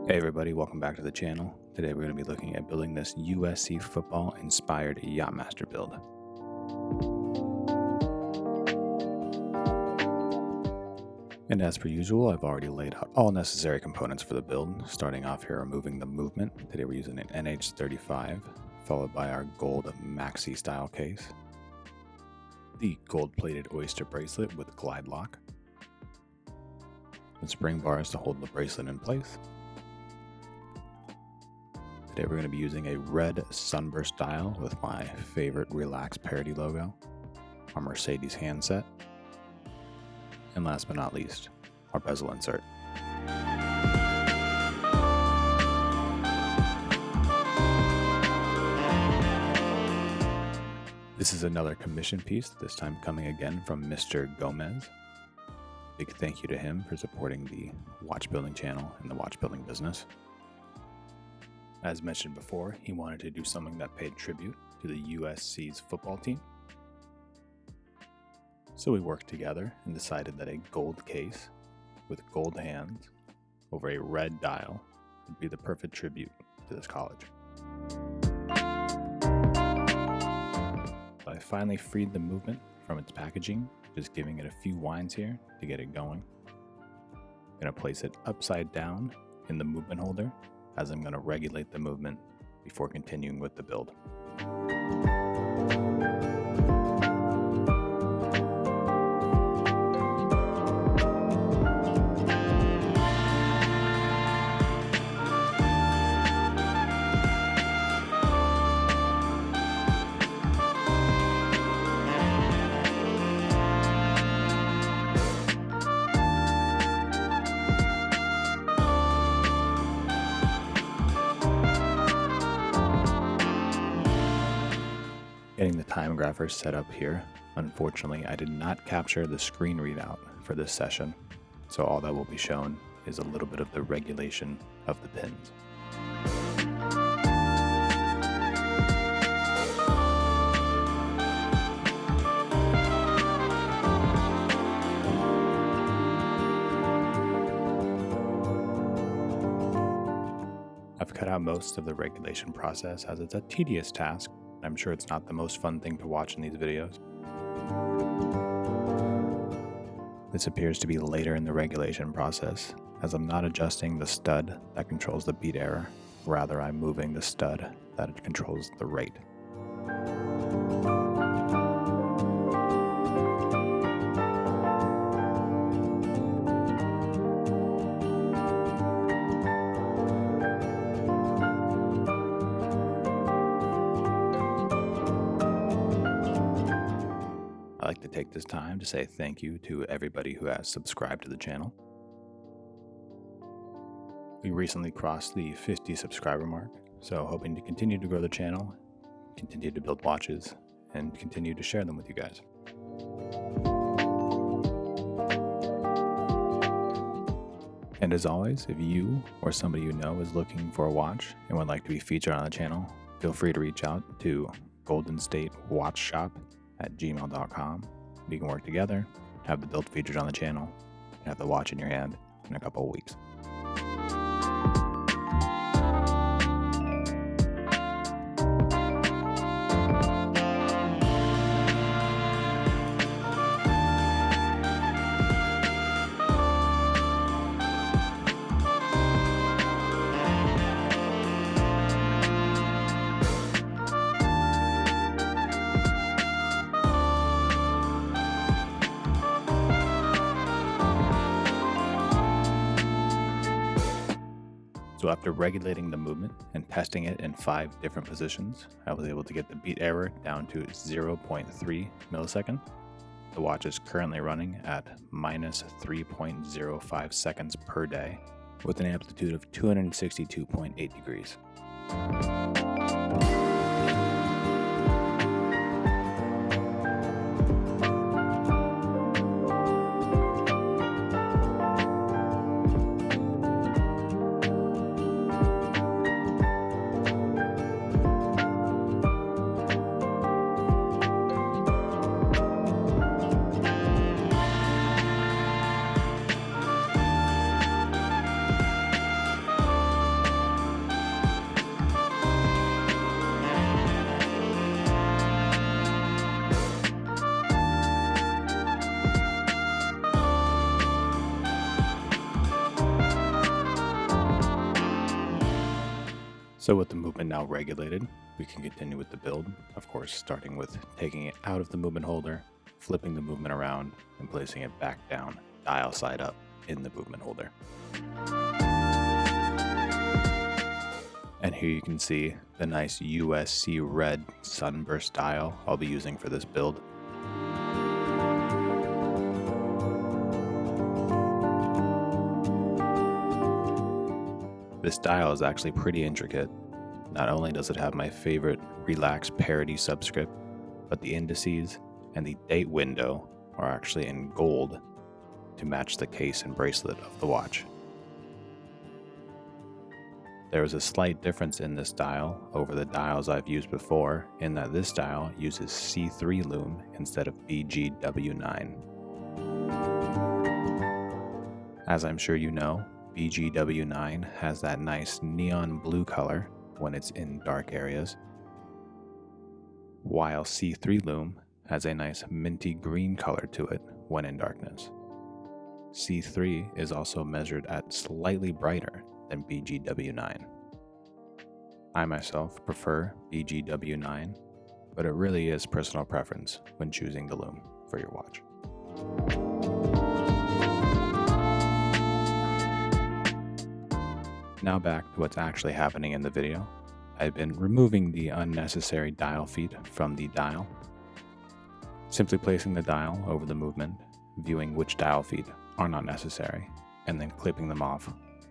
Hey everybody, welcome back to the channel. Today we're going to be looking at building this USC football inspired Yachtmaster build. And as per usual, I've already laid out all necessary components for the build, starting off here removing the movement. Today we're using an NH35, followed by our gold Maxi style case, the gold plated oyster bracelet with glidelock, the spring bars to hold the bracelet in place. Today we're going to be using a red sunburst dial with my favorite Relax parody logo, our Mercedes handset, and last but not least, our bezel insert. This is another commission piece, this time coming again from Mr. Gomez. Big thank you to him for supporting the watch building channel and the watch building business. As mentioned before, he wanted to do something that paid tribute to the USC's football team. So we worked together and decided that a gold case with gold hands over a red dial would be the perfect tribute to this college. So I finally freed the movement from its packaging, just giving it a few winds here to get it going. I'm going to place it upside down in the movement holder, as I'm going to regulate the movement before continuing with the build. Getting the Timegrapher set up here. Unfortunately, I did not capture the screen readout for this session, so all that will be shown is a little bit of the regulation of the pins. I've cut out most of the regulation process as it's a tedious task. I'm sure it's not the most fun thing to watch in these videos. This appears to be later in the regulation process, as I'm not adjusting the stud that controls the beat error, rather I'm moving the stud that controls the rate. I'd like to take this time to say thank you to everybody who has subscribed to the channel. We recently crossed the 50 subscriber mark, so hoping to continue to grow the channel, continue to build watches, and continue to share them with you guys. And as always, if you or somebody you know is looking for a watch and would like to be featured on the channel, feel free to reach out to goldenstatewatchshop@gmail.com. We can work together, have the build featured on the channel, and have the watch in your hand in a couple of weeks. So after regulating the movement and testing it in 5 different positions, I was able to get the beat error down to 0.3 milliseconds. The watch is currently running at minus 3.05 seconds per day with an amplitude of 262.8 degrees. So with the movement now regulated, we can continue with the build, of course starting with taking it out of the movement holder, flipping the movement around, and placing it back down, dial side up, in the movement holder. And here you can see the nice USC red sunburst dial I'll be using for this build. This dial is actually pretty intricate. Not only does it have my favorite relaxed parody subscript, but the indices and the date window are actually in gold to match the case and bracelet of the watch. There is a slight difference in this dial over the dials I've used before in that this dial uses C3 lume instead of BGW9. As I'm sure you know, BGW9 has that nice neon blue color when it's in dark areas, while C3 lume has a nice minty green color to it when in darkness. C3 is also measured at slightly brighter than BGW9. I myself prefer BGW9, but it really is personal preference when choosing the lume for your watch. Now back to what's actually happening in the video. I've been removing the unnecessary dial feet from the dial, simply placing the dial over the movement, viewing which dial feet are not necessary, and then clipping them off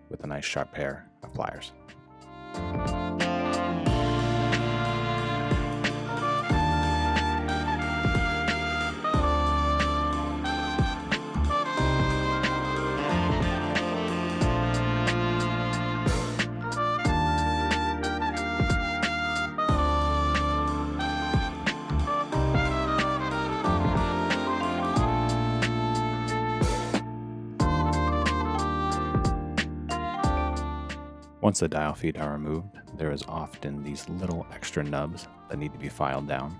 with a nice sharp pair of pliers. Once the dial feet are removed, there is often these little extra nubs that need to be filed down.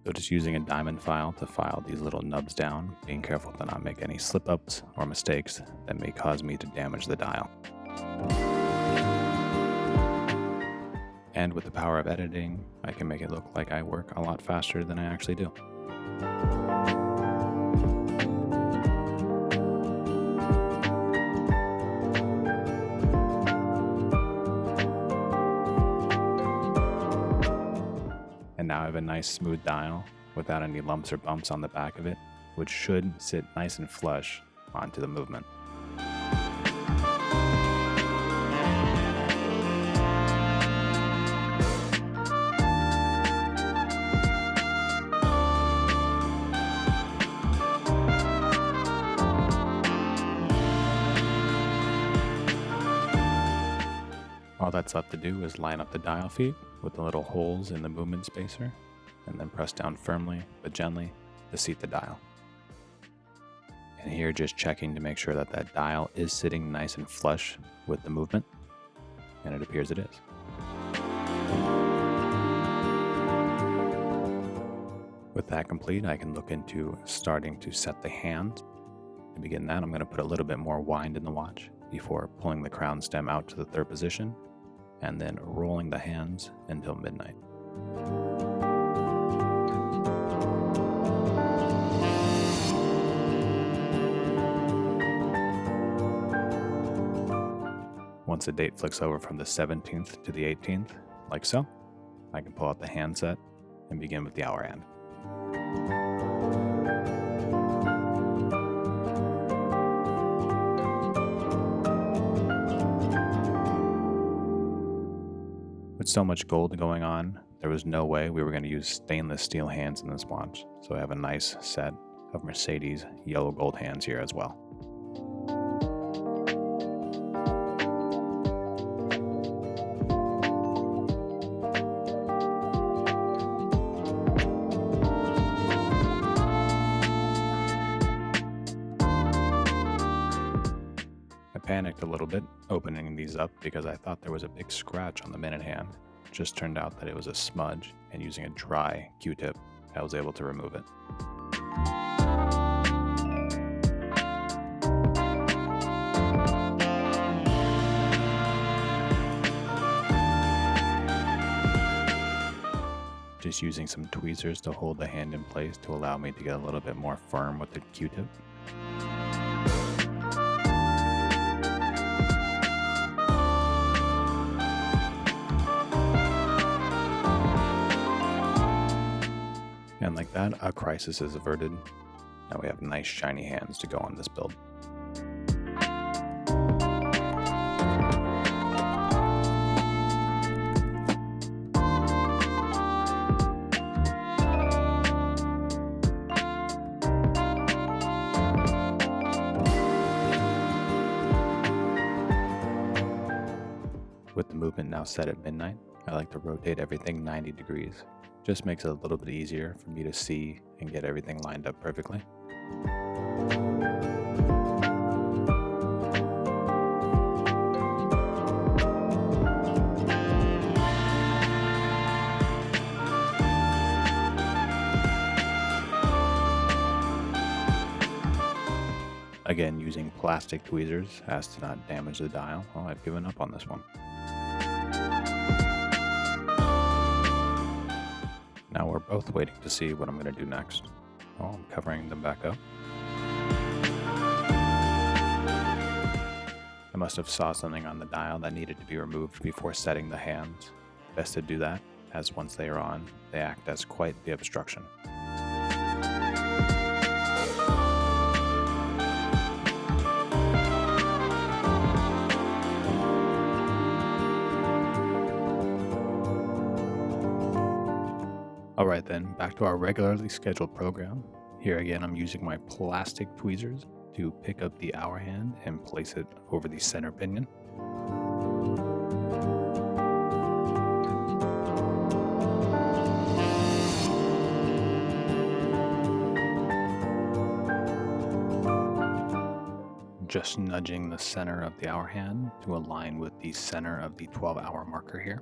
So just using a diamond file to file these little nubs down, being careful to not make any slip-ups or mistakes that may cause me to damage the dial. And with the power of editing, I can make it look like I work a lot faster than I actually do. And now I have a nice smooth dial without any lumps or bumps on the back of it, which should sit nice and flush onto the movement. All that's left to do is line up the dial feet with the little holes in the movement spacer, and then press down firmly but gently to seat the dial. And here just checking to make sure that that dial is sitting nice and flush with the movement, and it appears it is. With that complete, I can look into starting to set the hand. To begin that, I'm going to put a little bit more wind in the watch before pulling the crown stem out to the third position, and then rolling the hands until midnight. Once the date flicks over from the 17th to the 18th, like so, I can pull out the handset and begin with the hour hand. With so much gold going on, there was no way we were going to use stainless steel hands in this watch, so I have a nice set of Mercedes yellow gold hands here as well. I panicked a little bit opening these up because I thought there was a big scratch on the minute hand. It just turned out that it was a smudge, and using a dry Q-tip, I was able to remove it. just using some tweezers to hold the hand in place to allow me to get a little bit more firm with the Q-tip. And like that, a crisis is averted. Now we have nice shiny hands to go on this build. With the movement now set at midnight, I like to rotate everything 90 degrees. Just makes it a little bit easier for me to see and get everything lined up perfectly. Again, using plastic tweezers as to not damage the dial. Well, I've given up on this one. Now we're both waiting to see what I'm going to do next. Oh, I'm covering them back up. I must have saw something on the dial that needed to be removed before setting the hands. Best to do that, as once they are on, they act as quite the obstruction. Alright then, back to our regularly scheduled program. Here again I'm using my plastic tweezers to pick up the hour hand and place it over the center pinion. Just nudging the center of the hour hand to align with the center of the 12-hour marker here.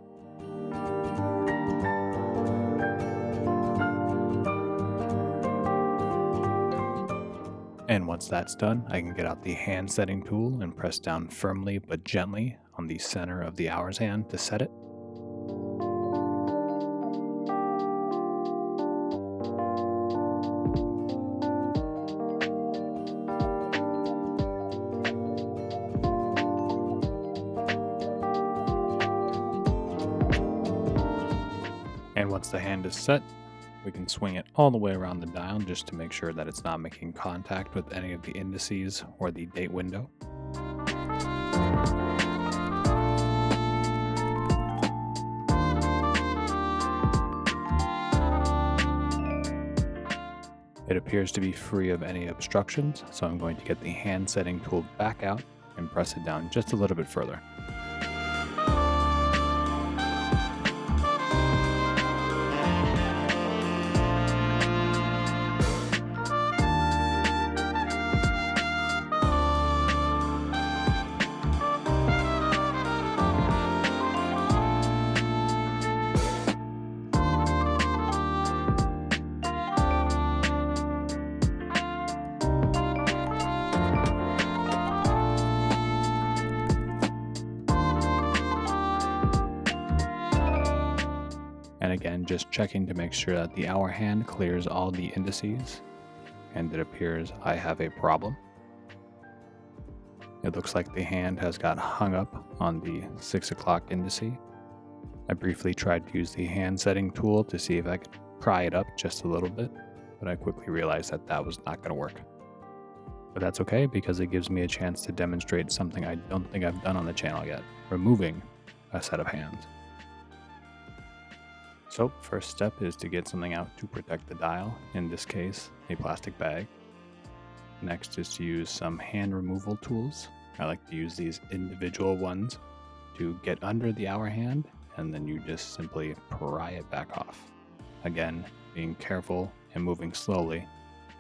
And once that's done, I can get out the hand setting tool and press down firmly but gently on the center of the hour's hand to set it. And once the hand is set, we can swing it all the way around the dial just to make sure that it's not making contact with any of the indices or the date window. It appears to be free of any obstructions, so I'm going to get the hand setting tool back out and press it down just a little bit further. And again, just checking to make sure that the hour hand clears all the indices, and it appears I have a problem. It looks like the hand has got hung up on the 6 o'clock indice. I briefly tried to use the hand setting tool to see if I could pry it up just a little bit, but I quickly realized that that was not going to work. But that's okay, because it gives me a chance to demonstrate something I don't think I've done on the channel yet, removing a set of hands. So first step is to get something out to protect the dial, in this case, a plastic bag. Next is to use some hand removal tools. I like to use these individual ones to get under the hour hand, and then you just simply pry it back off. Again, being careful and moving slowly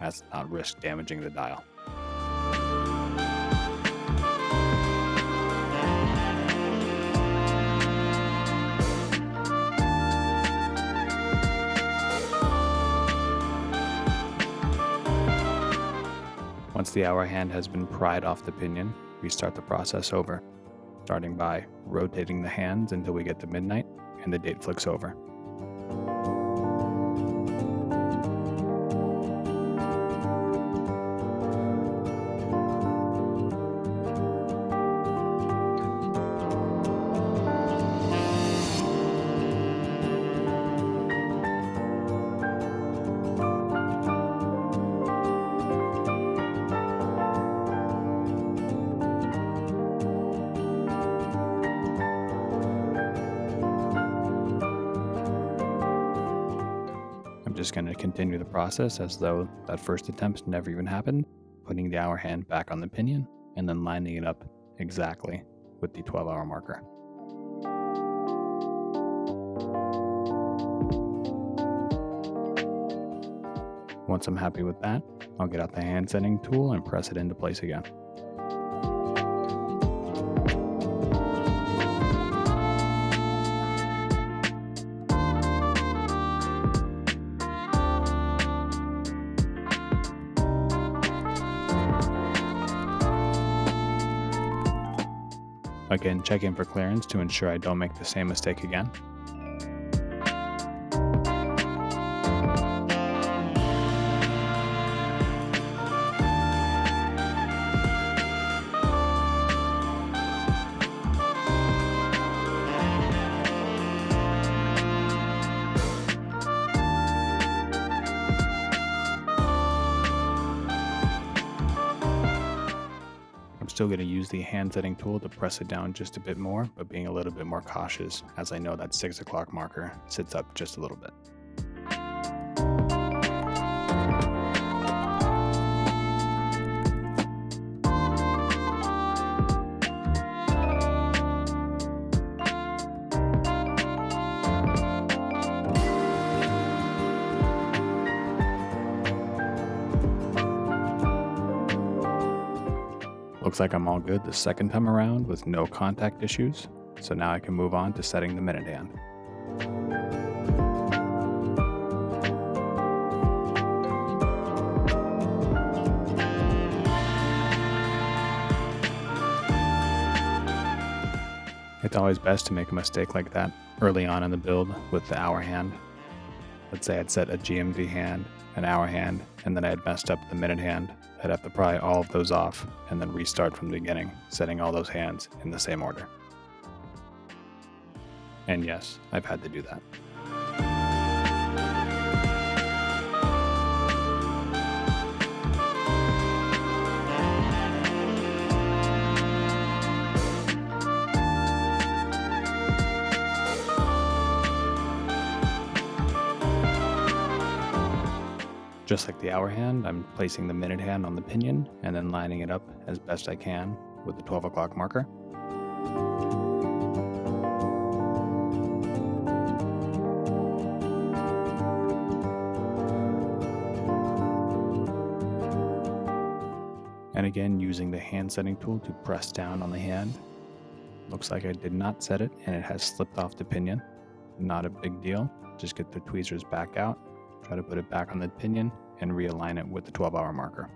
as to not risk damaging the dial. Once the hour hand has been pried off the pinion, we start the process over, starting by rotating the hands until we get to midnight and the date flicks over. just going to continue the process as though that first attempt never even happened, putting the hour hand back on the pinion, and then lining it up exactly with the 12-hour marker. Once I'm happy with that, I'll get out the hand setting tool and press it into place again. Again, checking for clearance to ensure I don't make the same mistake again. I'm still going to use the hand setting tool to press it down just a bit more, but being a little bit more cautious as I know that 6 o'clock marker sits up just a little bit. Looks like I'm all good the second time around with no contact issues, so now I can move on to setting the minute hand. It's always best to make a mistake like that early on in the build with the hour hand. Let's say I'd set a GMT hand, an hour hand, and then I had messed up the minute hand. I'd have to pry all of those off and then restart from the beginning, setting all those hands in the same order. And yes, I've had to do that. Just like the hour hand, I'm placing the minute hand on the pinion and then lining it up as best I can with the 12 o'clock marker. And again, using the hand setting tool to press down on the hand. Looks like I did not set it and it has slipped off the pinion. Not a big deal. Just get the tweezers back out, try to put it back on the pinion, and realign it with the 12-hour marker.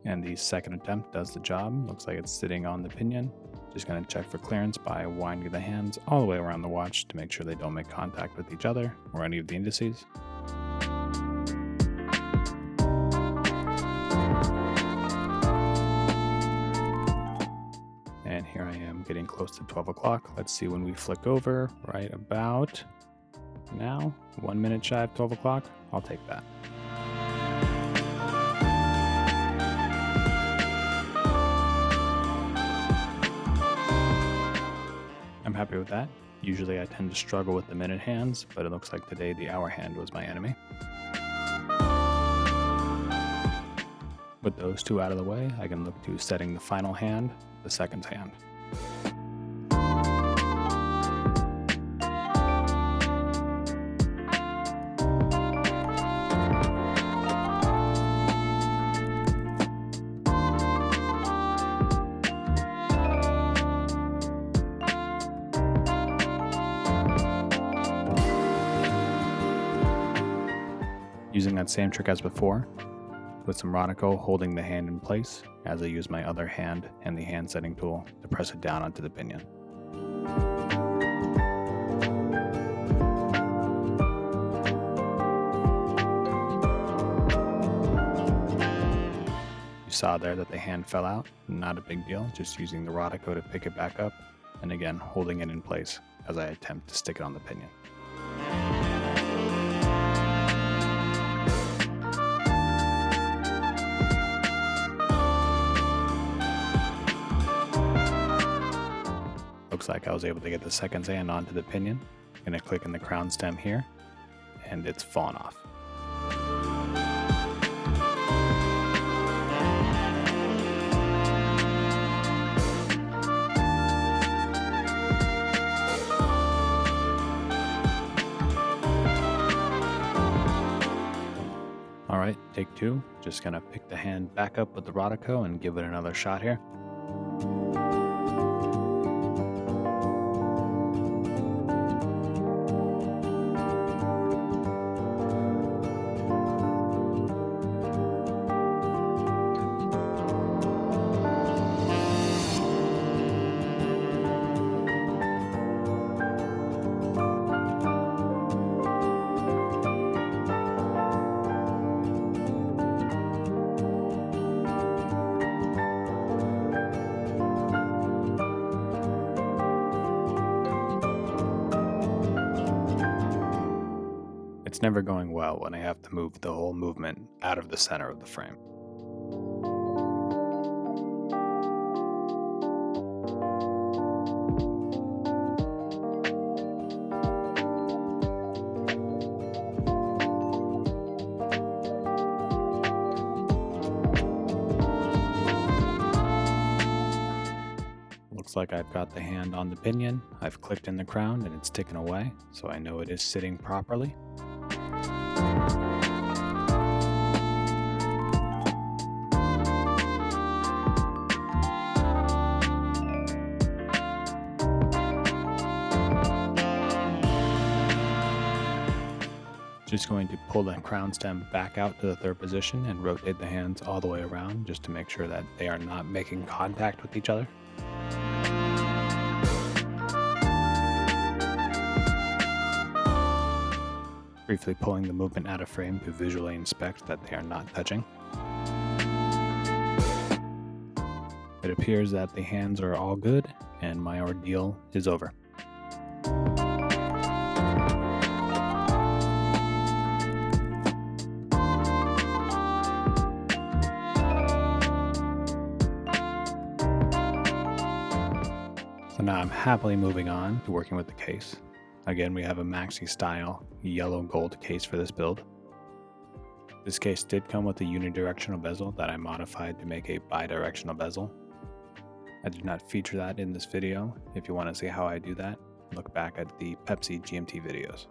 And the second attempt does the job. Looks like it's sitting on the pinion. Just going to check for clearance by winding the hands all the way around the watch to make sure they don't make contact with each other or any of the indices. And here I am getting close to 12 o'clock. Let's see when we flick over. Right about now, 1 minute shy of 12 o'clock. I'll take that. I'm happy with that. Usually I tend to struggle with the minute hands, but it looks like today the hour hand was my enemy. With those two out of the way, I can look to setting the final hand, the seconds hand. Using that same trick as before, with some Ronico holding the hand in place as I use my other hand and the hand setting tool to press it down onto the pinion. saw there that the hand fell out, not a big deal, just using the Rodico to pick it back up, and again holding it in place as I attempt to stick it on the pinion. Looks like I was able to get the second sand onto the pinion. I'm going to click in the crown stem here, and it's fallen off. Alright, take two. Just gonna pick the hand back up with the Rodico and give it another shot here. It's never going well when I have to move the whole movement out of the center of the frame. Looks like I've got the hand on the pinion. I've clicked in the crown and it's ticking away, so I know it is sitting properly. Just going to pull the crown stem back out to the third position and rotate the hands all the way around just to make sure that they are not making contact with each other. Briefly pulling the movement out of frame to visually inspect that they are not touching. It appears that the hands are all good and my ordeal is over. So now I'm happily moving on to working with the case. Again, we have a Maxi style yellow gold case for this build. This case did come with a unidirectional bezel that I modified to make a bi-directional bezel. I did not feature that in this video. If you want to see how I do that, look back at the Pepsi GMT videos.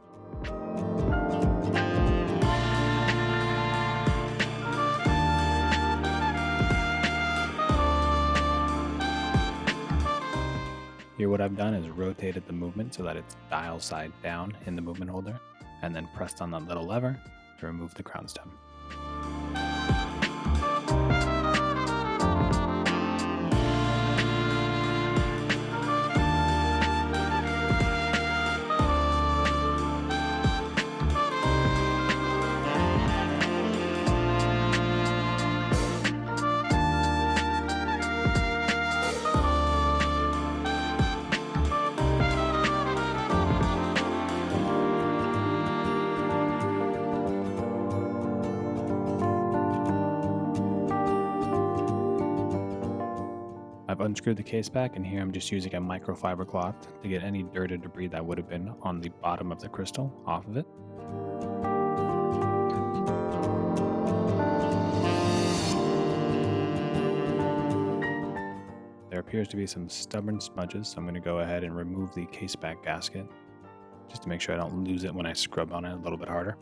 Here what I've done is rotated the movement so that it's dial side down in the movement holder, and then pressed on that little lever to remove the crown stem. I've unscrewed the case back, and here I'm just using a microfiber cloth to get any dirt or debris that would have been on the bottom of the crystal off of it. There appears to be some stubborn smudges, so I'm going to go ahead and remove the Caseback gasket just to make sure I don't lose it when I scrub on it a little bit harder.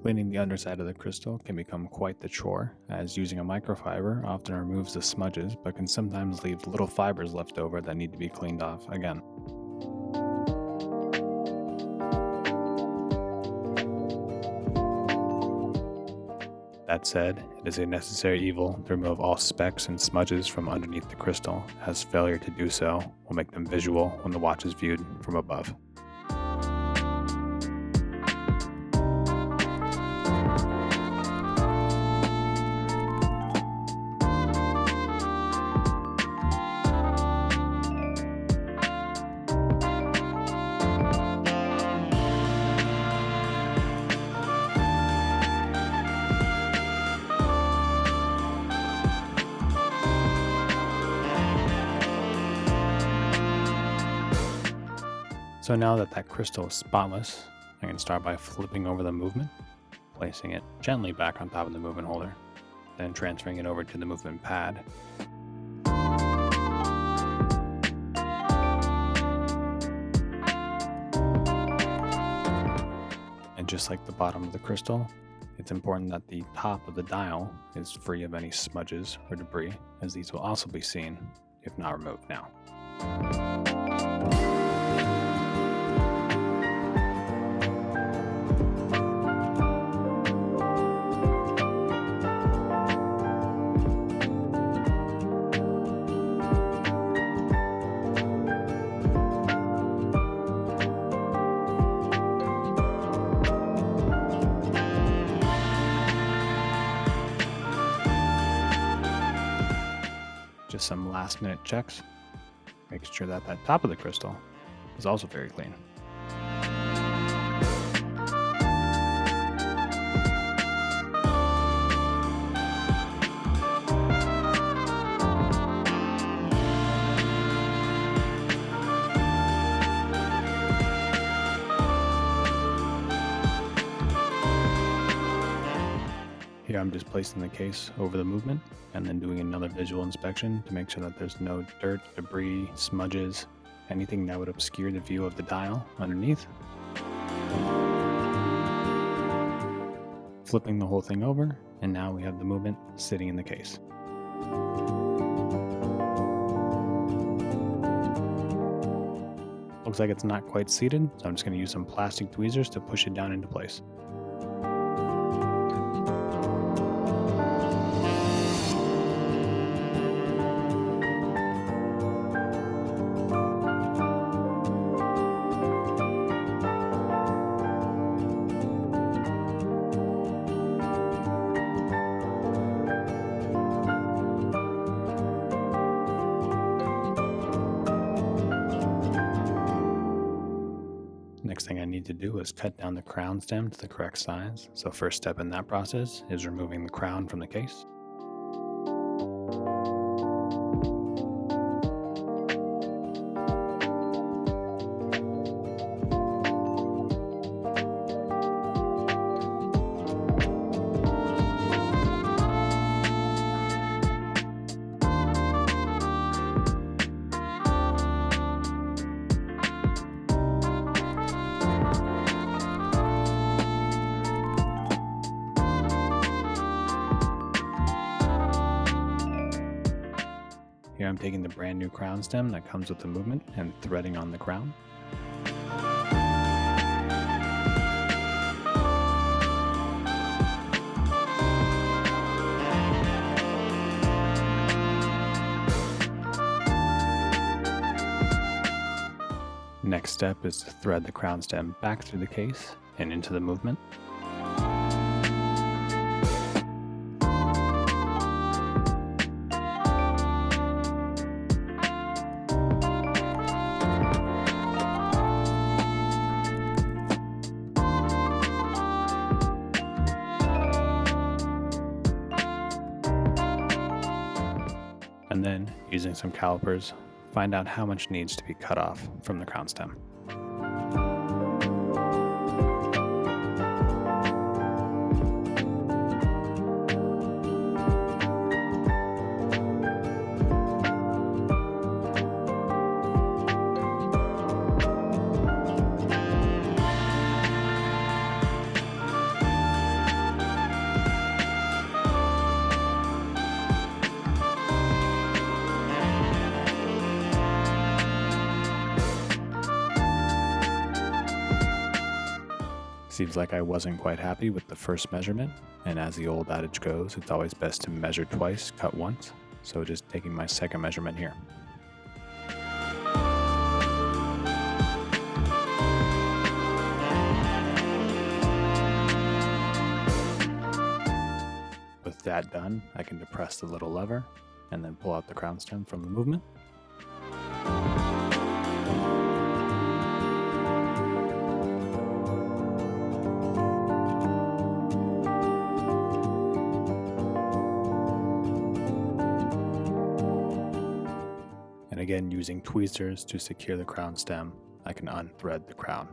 Cleaning the underside of the crystal can become quite the chore, as using a microfiber often removes the smudges but can sometimes leave little fibers left over that need to be cleaned off again. That said, it is a necessary evil to remove all specks and smudges from underneath the crystal, as failure to do so will make them visual when the watch is viewed from above. So now that that crystal is spotless, I can start by flipping over the movement, placing it gently back on top of the movement holder, then transferring it over to the movement pad. And just like the bottom of the crystal, it's important that the top of the dial is free of any smudges or debris, as these will also be seen if not removed now. Just some last minute checks, making sure that that top of the crystal is also very clean. Here I'm just placing the case over the movement and then doing another visual inspection to make sure that there's no dirt, debris, smudges, anything that would obscure the view of the dial underneath. Flipping the whole thing over, and now we have the movement sitting in the case. Looks like it's not quite seated, so I'm just going to use some plastic tweezers to push it down into place. Next thing I need to do is cut down the crown stem to the correct size. So first step in that process is removing the crown from the case. Here I'm taking the brand new crown stem that comes with the movement and threading on the crown. Next step is to thread the crown stem back through the case and into the movement. And then, using some calipers, find out how much needs to be cut off from the crown stem. Seems like I wasn't quite happy with the first measurement, and as the old adage goes, it's always best to measure twice, cut once, so just taking my second measurement here. With that done, I can depress the little lever and then pull out the crown stem from the movement. And again, using tweezers to secure the crown stem, I can unthread the crown.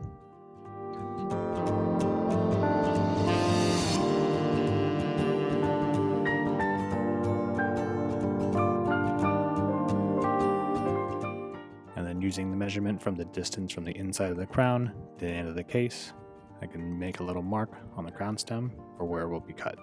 And then using the measurement from the distance from the inside of the crown to the end of the case, I can make a little mark on the crown stem for where it will be cut.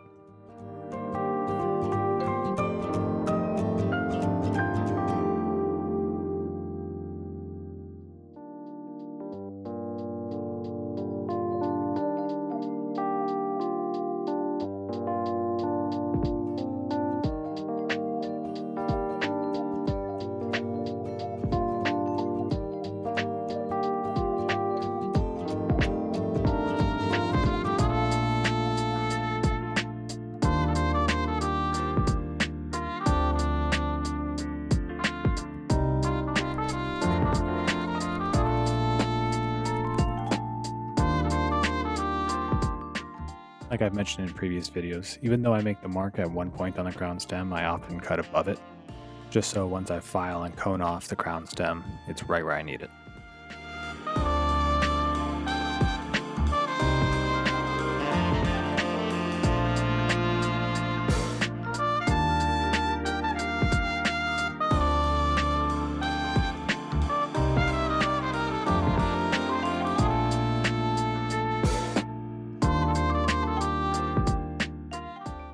Like I've mentioned in previous videos, even though I make the mark at one point on the crown stem, I often cut above it, just so once I file and cone off the crown stem, it's right where I need it.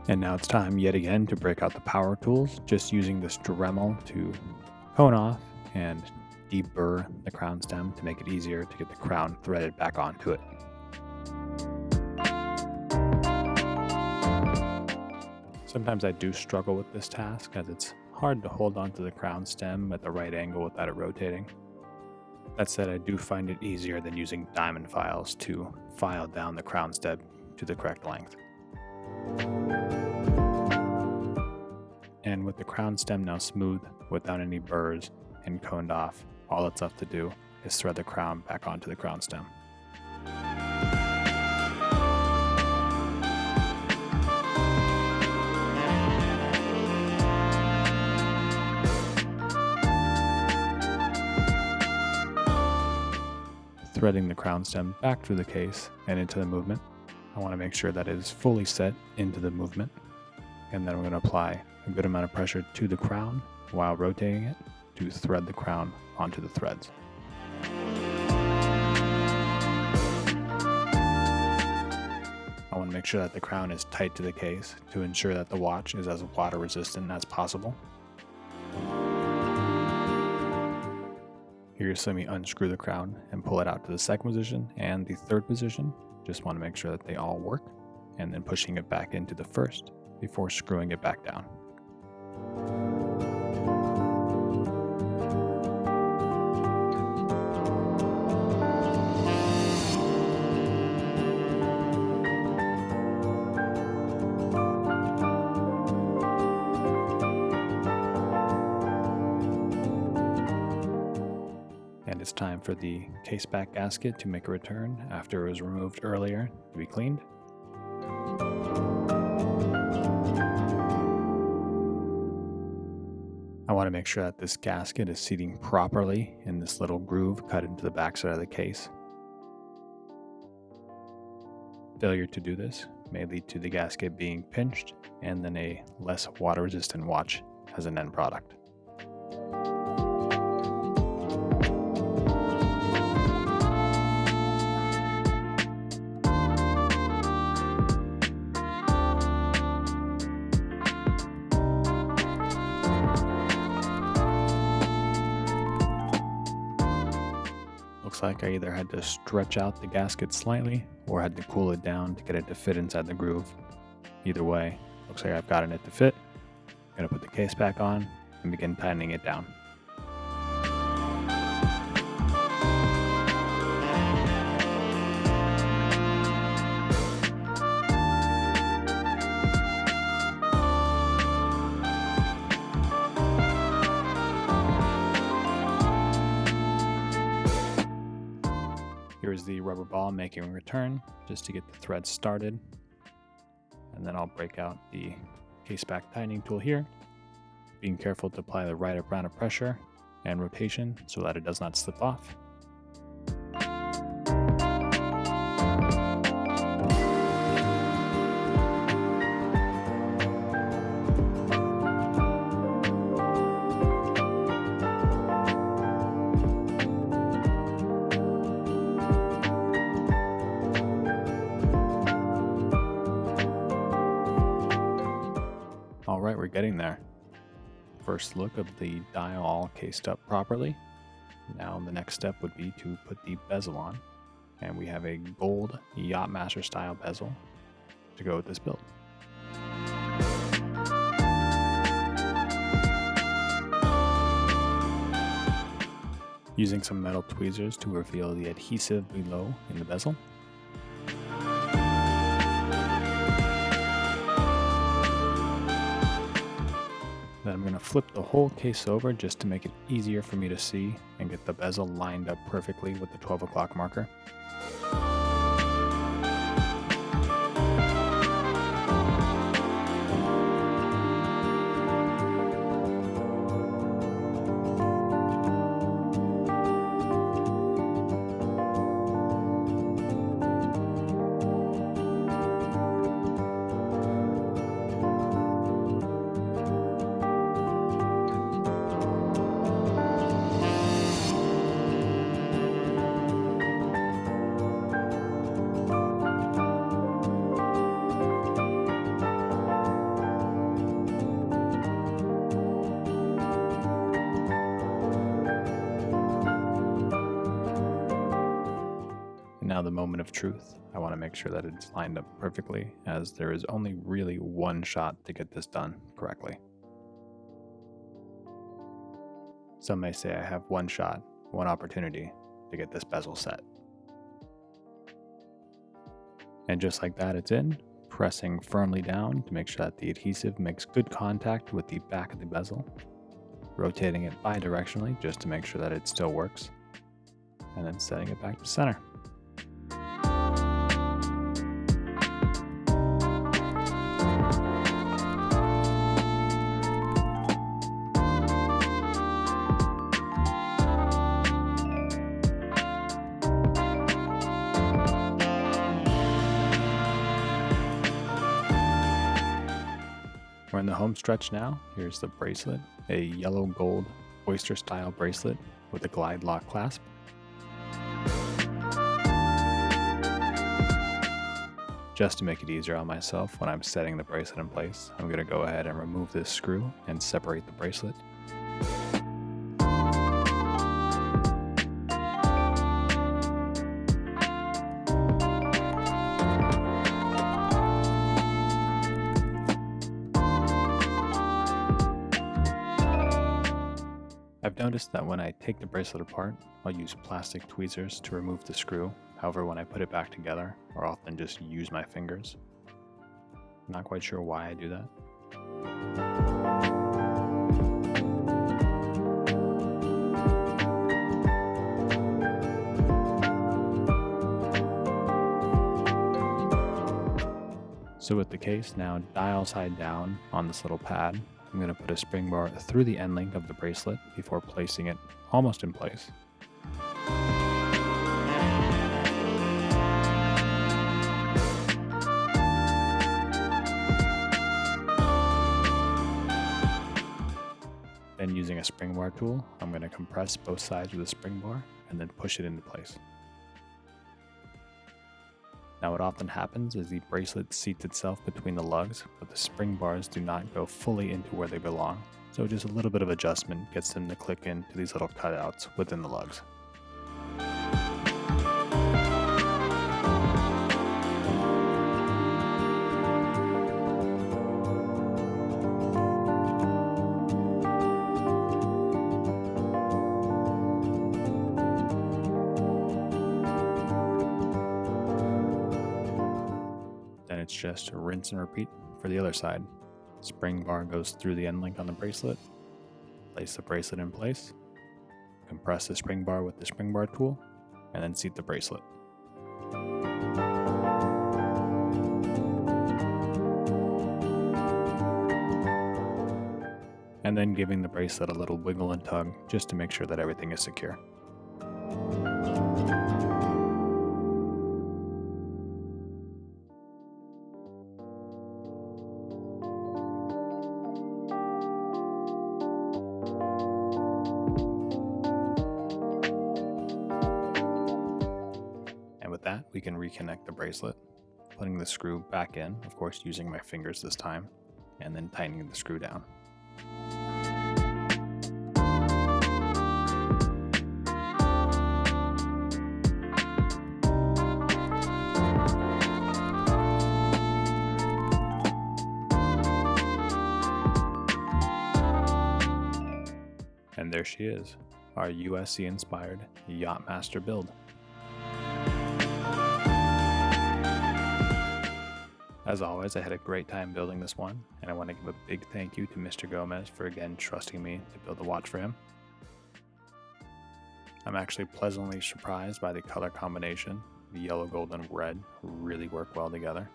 And now it's time yet again to break out the power tools, just using this Dremel to cone off and deburr the crown stem to make it easier to get the crown threaded back onto it. Sometimes I do struggle with this task as it's hard to hold onto the crown stem at the right angle without it rotating. That said, I do find it easier than using diamond files to file down the crown stem to the correct length. And with the crown stem now smooth, without any burrs and coned off, all that's left to do is thread the crown back onto the crown stem. Threading the crown stem back through the case and into the movement, I want to make sure that it is fully set into the movement, and then I'm going to apply a good amount of pressure to the crown while rotating it to thread the crown onto the threads. I want to make sure that the crown is tight to the case to ensure that the watch is as water resistant as possible. Here you see me unscrew the crown and pull it out to the second position and the third position. Just want to make sure that they all work, and then pushing it back into the first before screwing it back down. And it's time for the Caseback gasket to make a return after it was removed earlier to be cleaned. I want to make sure that this gasket is seating properly in this little groove cut into the backside of the case. Failure to do this may lead to the gasket being pinched and then a less water-resistant watch as an end product. Looks like I either had to stretch out the gasket slightly or had to cool it down to get it to fit inside the groove. Either way, looks like I've gotten it to fit. I'm going to put the case back on and begin tightening it down. Here's the rubber ball making a return just to get the thread started. And then I'll break out the Caseback tightening tool here, being careful to apply the right amount of pressure and rotation so that it does not slip off. Alright, we're getting there. First look of the dial all cased up properly. Now the next step would be to put the bezel on. And we have a gold Yachtmaster style bezel to go with this build. Using some metal tweezers to reveal the adhesive below in the bezel. Then I'm going to flip the whole case over just to make it easier for me to see and get the bezel lined up perfectly with the 12 o'clock marker. Now the moment of truth. I want to make sure that it's lined up perfectly, as there is only really one shot to get this done correctly. Some may say I have one shot, one opportunity to get this bezel set. And just like that, it's in, pressing firmly down to make sure that the adhesive makes good contact with the back of the bezel, rotating it bidirectionally just to make sure that it still works, and then setting it back to center. We're in the home stretch now. Here's the bracelet, a yellow gold oyster style bracelet with a glidelock clasp. Just to make it easier on myself when I'm setting the bracelet in place, I'm going to go ahead and remove this screw and separate the bracelet. I've noticed that when I take the bracelet apart, I'll use plastic tweezers to remove the screw. However, when I put it back together, I'll often just use my fingers. I'm not quite sure why I do that. So with the case now dial side down on this little pad, I'm going to put a spring bar through the end link of the bracelet before placing it almost in place. Then using a spring bar tool, I'm going to compress both sides with a spring bar and then push it into place. Now what often happens is the bracelet seats itself between the lugs, but the spring bars do not go fully into where they belong. So just a little bit of adjustment gets them to click into these little cutouts within the lugs. just rinse and repeat for the other side. Spring bar goes through the end link on the bracelet. Place the bracelet in place. Compress the spring bar with the spring bar tool, and then seat the bracelet. And then giving the bracelet a little wiggle and tug just to make sure that everything is secure. And with that, we can reconnect the bracelet, putting the screw back in, of course using my fingers this time, and then tightening the screw down. And there she is, our USC inspired Yachtmaster build. As always, I had a great time building this one, and I want to give a big thank you to Mr. Gomez for again trusting me to build a watch for him. I'm actually pleasantly surprised by the color combination. The yellow, gold, and red really work well together.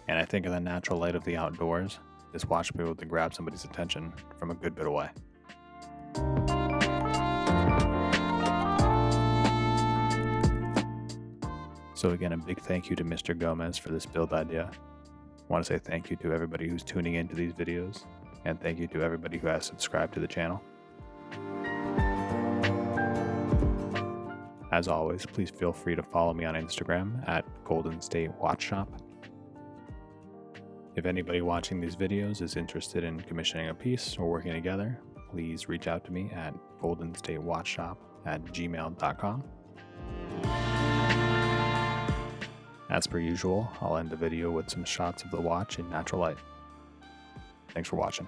And I think in the natural light of the outdoors, this watch will be able to grab somebody's attention from a good bit away. So again, a big thank you to Mr. Gomez for this build idea. I want to say thank you to everybody who's tuning into these videos, and thank you to everybody who has subscribed to the channel. As always, please feel free to follow me on Instagram at Golden State Watch Shop. If anybody watching these videos is interested in commissioning a piece or working together, please reach out to me at goldenstatewatchshop@gmail.com. As per usual, I'll end the video with some shots of the watch in natural light. Thanks for watching.